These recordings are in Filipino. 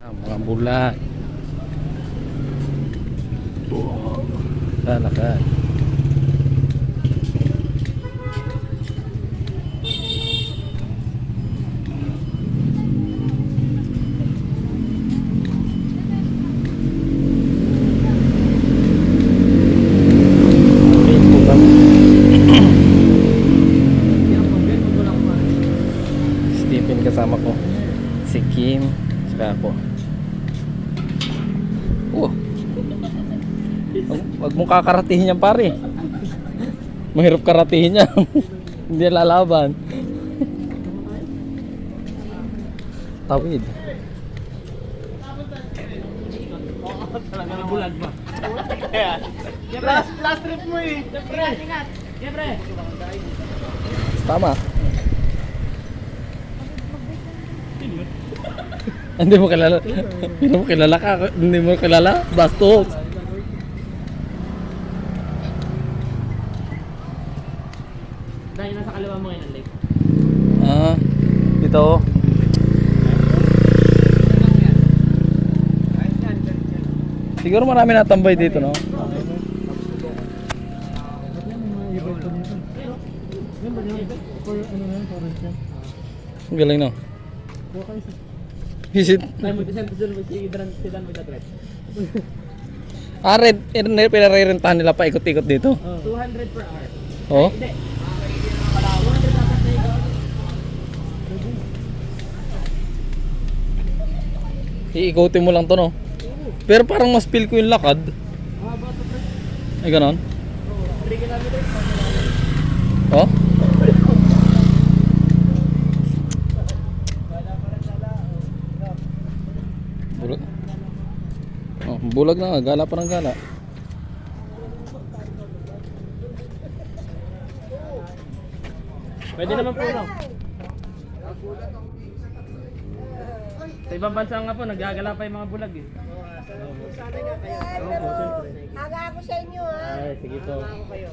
Mga bulan. Talaga. Stephen kasama ko. Si Kim. Saka ako. Wag mong kakaratihin yan pare. Mahirap karatihin yan. Hindi lalaban. Tawid. Talaga bulag ba? Last trip mo eh. Ingat. Siyempre. Tama. Hindi mo kilala. Hindi mo kilala ka. Hindi mo kilala. Bastos. Dahil nasa kaliwa mo ngayon ang lake. Dito. Siguro marami natambay dito, no? Ang galing, no? Visit. Tayo mo isang sidan mo dati. Red, pinarerentahan nila pa ikot-ikot dito. 200 per hour. Oh? Hindi. 200 dapat na ikaw. Iikotin mo lang to, no? Pero parang mas feel ko yung lakad. Ba to pre? Ay, ganon? 3 kilometers. Oh? Bulag. Oh, bulag na nga. Gala pa ng gala. Pwede naman po lang. Sa ibang bansa nga po, naggagala pa yung mga bulag eh. Sana nga kayo. Haga ako sa inyo ha. Ay, sige po.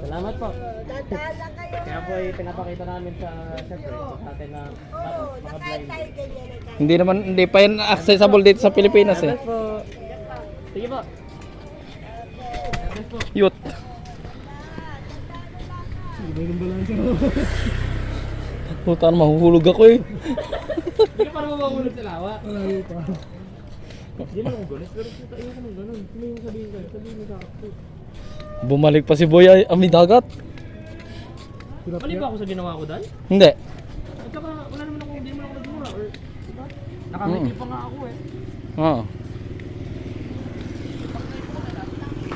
Salamat po. Dadaan lang kayo. Kaya po pinapakita namin sa siyempre sa atin na Oo, mga nakain blind. tayo ganyan. Hindi pa yan accessible dito sa Pilipinas eh. Salamat po. Sige po. Salamat po. Youth. Puta na, mahuhulog ako eh. Hindi ka parang mamahulog sa lawa. Hindi naman gulis, pero kita iyo ka ng ganun. Sino yung sabihin ko? Sabihin mo sa ako. Bumalik pa si Boy ay may dagat. Mali ba ako sa ginawa ko dahil? Hindi. At saka wala naman ako, hindi naman ako nagmura. Or, diba? Nakangiti pa nga ako eh. Oo.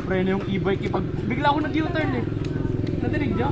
Preno yung e-bike eh. Bigla ako nag-U-turn eh. Nadinig niya?